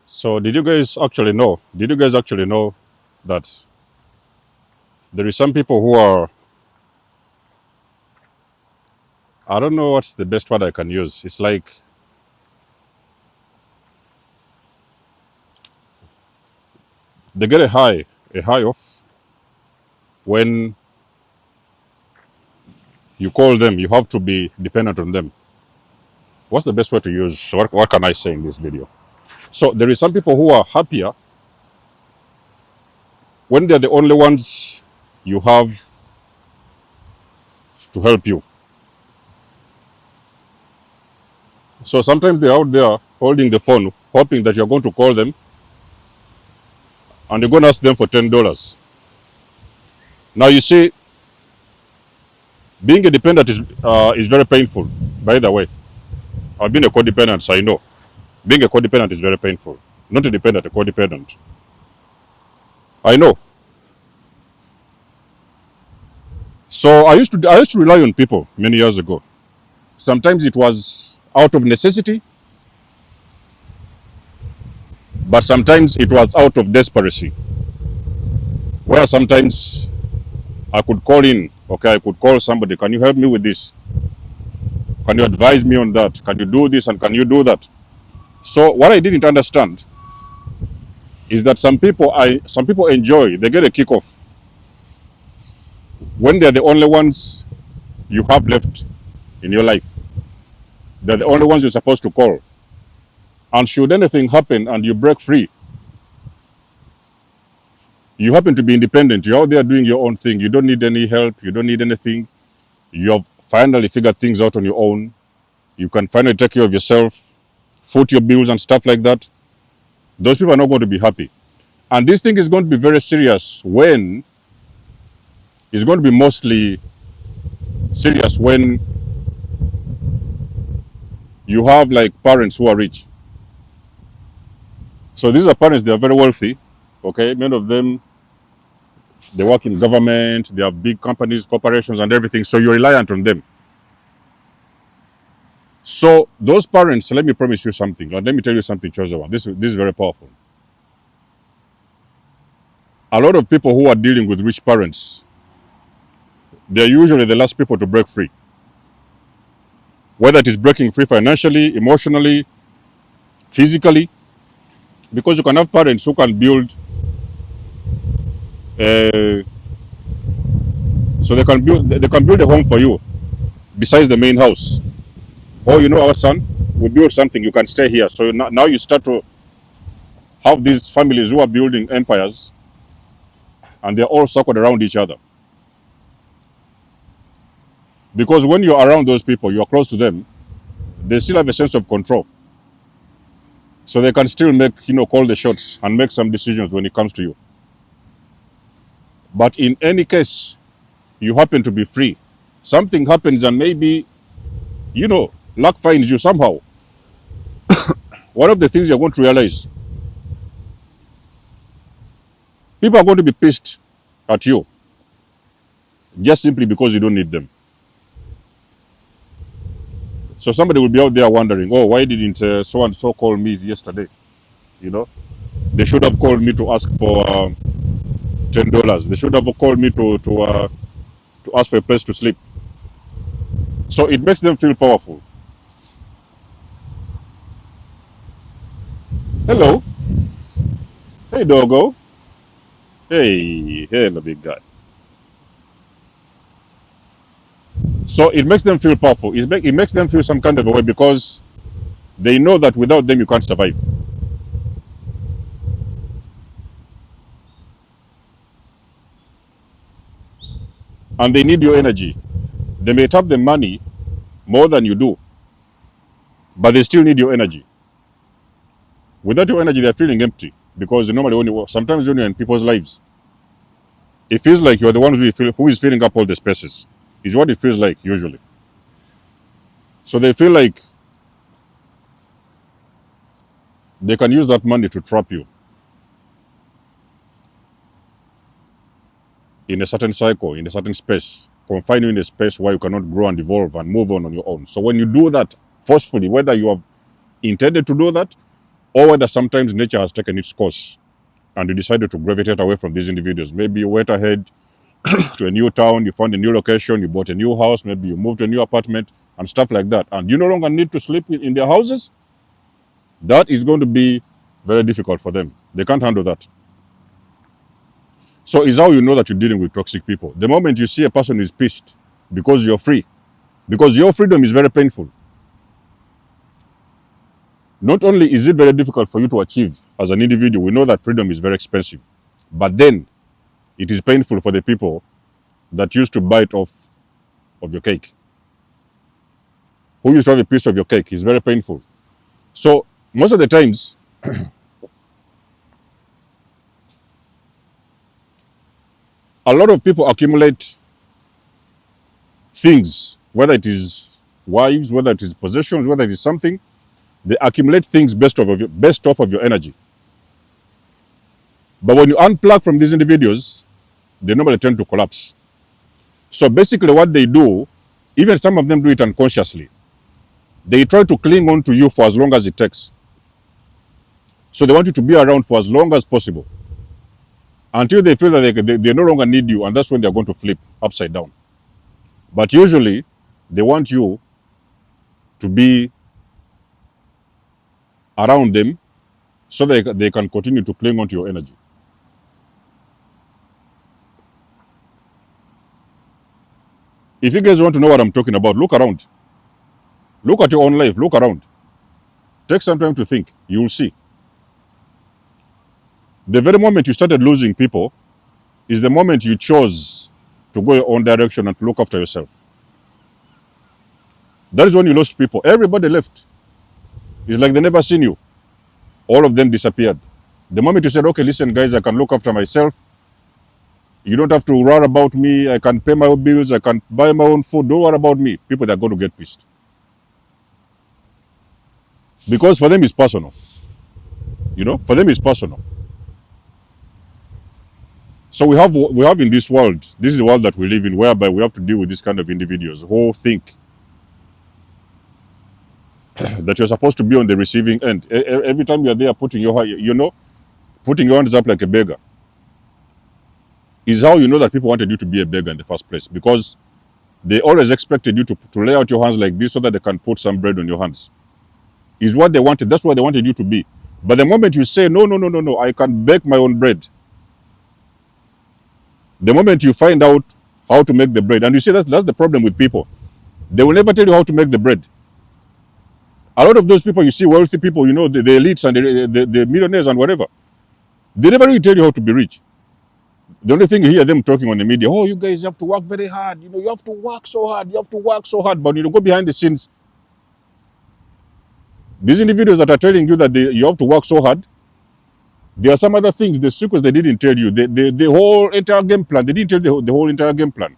So did you guys actually know? Did you guys actually know that there is some people who are, I don't know what's the best word I can use. It's like they get a high off when you call them. You have to be dependent on them. What's the best way to use? What can I say in this video? So there is some people who are happier when they're the only ones you have to help you. So sometimes they're out there holding the phone, hoping that you're going to call them and you're going to ask them for $10. Now you see, being a dependent is very painful. By the way, I've been a codependent, so I know being a codependent is very painful. Not a dependent, a codependent. I know. So I used to rely on people many years ago. Sometimes it was out of necessity, but sometimes it was out of desperation. Where sometimes I could call in, okay, I could call somebody, can you help me with this? Can you advise me on that? Can you do this and can you do that? So what I didn't understand is that some people enjoy, they get a kick off when they're the only ones you have left in your life. They're the only ones you're supposed to call. And should anything happen and you break free, you happen to be independent. You're out there doing your own thing. You don't need any help. You don't need anything. You have finally figured things out on your own. You can finally take care of yourself, foot your bills and stuff like that. Those people are not going to be happy. And this thing is going to be very serious when it's going to be mostly serious when you have like parents who are rich. So these are parents, they are very wealthy. Okay, many of them, they work in government, they have big companies, corporations, and everything. So you're reliant on them. So those parents, let me promise you something, or let me tell you something, Chozawa. This is very powerful. A lot of people who are dealing with rich parents, they're usually the last people to break free. Whether it is breaking free financially, emotionally, physically, because you can have parents who can build, uh, so they can build a home for you besides the main house. Oh, you know, our son, we build something, you can stay here. So now you start to have these families who are building empires and they're all circled around each other. Because when you're around those people, you're close to them, they still have a sense of control. So they can still make, call the shots and make some decisions when it comes to you. But in any case, you happen to be free. Something happens and maybe, luck finds you somehow. One of the things you're going to realize, people are going to be pissed at you just simply because you don't need them. So somebody will be out there wondering, oh, why didn't so and so call me yesterday? They should have called me to ask for $10. They should have called me to ask for a place to sleep. So it makes them feel powerful. Hello, hey doggo, hey, the big guy. So it makes them feel powerful. It makes them feel some kind of a way because they know that without them you can't survive. And they need your energy. They may have the money more than you do, but they still need your energy. Without your energy, they're feeling empty because normally sometimes when you're in people's lives, it feels like you're the one who is filling up all the spaces. Is what it feels like usually. So they feel like they can use that money to trap you in a certain cycle, in a certain space, confine you in a space where you cannot grow and evolve and move on your own. So when you do that forcefully, whether you have intended to do that or whether sometimes nature has taken its course and you decided to gravitate away from these individuals. Maybe you went ahead to a new town, you found a new location, you bought a new house, maybe you moved to a new apartment and stuff like that, and you no longer need to sleep in their houses. That is going to be very difficult for them. They can't handle that. So it's how you know that you're dealing with toxic people. The moment you see a person is pissed because you're free, because your freedom is very painful. Not only is it very difficult for you to achieve as an individual, we know that freedom is very expensive, but then it is painful for the people that used to bite off of your cake. Who used to have a piece of your cake is very painful. So most of the times, a lot of people accumulate things, whether it is wives, whether it is possessions, whether it is something, they accumulate things based off of your energy. But when you unplug from these individuals, they normally tend to collapse. So basically what they do, even some of them do it unconsciously, they try to cling on to you for as long as it takes. So they want you to be around for as long as possible until they feel that they no longer need you, and that's when they're going to flip upside down. But usually, they want you to be around them so that they can continue to cling on to your energy. If you guys want to know what I'm talking about, look around. Look at your own life. Look around. Take some time to think. You will see. The very moment you started losing people is the moment you chose to go your own direction and to look after yourself. That is when you lost people. Everybody left. It's like they never seen you. All of them disappeared. The moment you said, okay, listen, guys, I can look after myself. You don't have to worry about me. I can pay my own bills. I can buy my own food. Don't worry about me. People are going to get pissed. Because for them, it's personal. You know, for them, it's personal. So we have in this world, this is the world that we live in, whereby we have to deal with this kind of individuals who think that you're supposed to be on the receiving end. Every time you're there putting your hands up like a beggar, is how you know that people wanted you to be a beggar in the first place, because they always expected you to lay out your hands like this so that they can put some bread on your hands. Is what they wanted. That's what they wanted you to be. But the moment you say, no, I can bake my own bread, the moment you find out how to make the bread, and you see that's the problem with people. They will never tell you how to make the bread. A lot of those people, you see, wealthy people, you know, the elites and the millionaires and whatever, they never really tell you how to be rich. The only thing you hear them talking on the media, oh, you guys have to work very hard. You know, you have to work so hard. You have to work so hard. But you go behind the scenes, these individuals that are telling you that you have to work so hard, there are some other things, the secrets they didn't tell you. The whole entire game plan, they didn't tell you the whole entire game plan.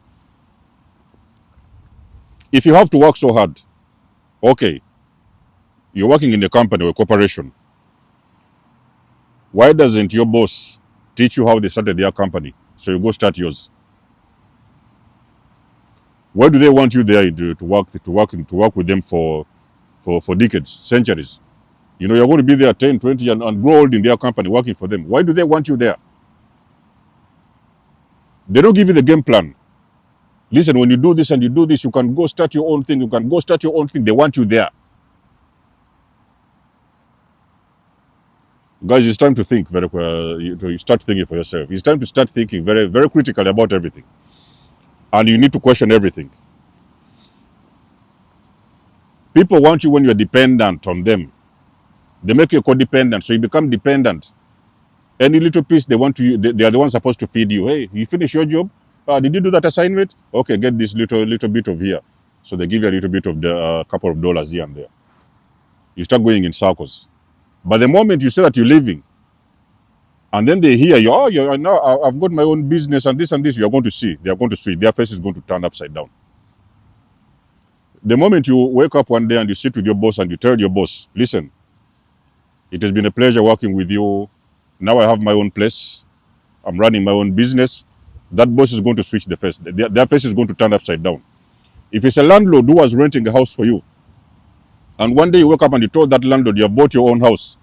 If you have to work so hard, okay, you're working in a company or a corporation. Why doesn't your boss teach you how they started their company so you go start yours? Why do they want you there to work with them for decades, centuries? You know, you're going to be there 10, 20 and grow old in their company working for them. Why do they want you there? They don't give you the game plan. Listen, when you do this and you do this, you can go start your own thing. You can go start your own thing. They want you there. Guys, it's time to think you start thinking for yourself. It's time to start thinking very, very critically about everything. And you need to question everything. People want you when you're dependent on them. They make you codependent, so you become dependent. Any little piece they want to, they are the ones supposed to feed you. Hey, you finish your job? Did you do that assignment? Okay, get this little bit of here. So they give you a little bit of a couple of dollars here and there. You start going in circles. But the moment you say that you're leaving, and then they hear you, oh, now I've got my own business and this, you're going to see. They are going to see. Their face is going to turn upside down. The moment you wake up one day and you sit with your boss and you tell your boss, listen, it has been a pleasure working with you. Now I have my own place. I'm running my own business. That boss is going to switch the face. Their face is going to turn upside down. If it's a landlord who was renting a house for you, and one day you wake up and you told that landlord you have bought your own house,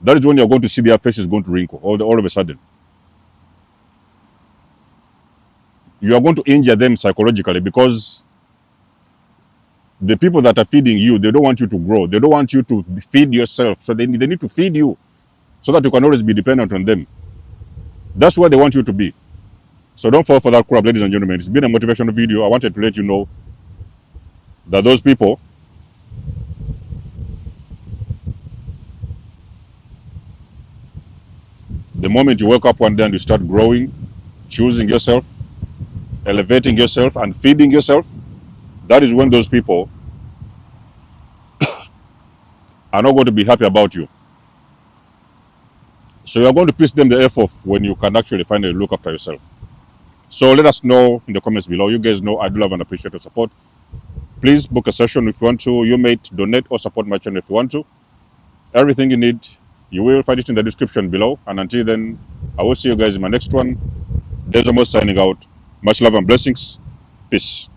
that is when you're going to see their faces going to wrinkle all of a sudden. You are going to injure them psychologically because the people that are feeding you, they don't want you to grow. They don't want you to feed yourself. So they need to feed you so that you can always be dependent on them. That's where they want you to be. So don't fall for that crap, ladies and gentlemen. It's been a motivational video. I wanted to let you know that those people, the moment you wake up one day and you start growing, choosing yourself, elevating yourself, and feeding yourself, that is when those people are not going to be happy about you. So you're going to piss them the F off when you can actually finally look after yourself. So let us know in the comments below. You guys know I do love and appreciate your support. Please book a session if you want to. You may donate or support my channel if you want to. Everything you need, you will find it in the description below. And until then, I will see you guys in my next one. There's almost signing out. Much love and blessings. Peace.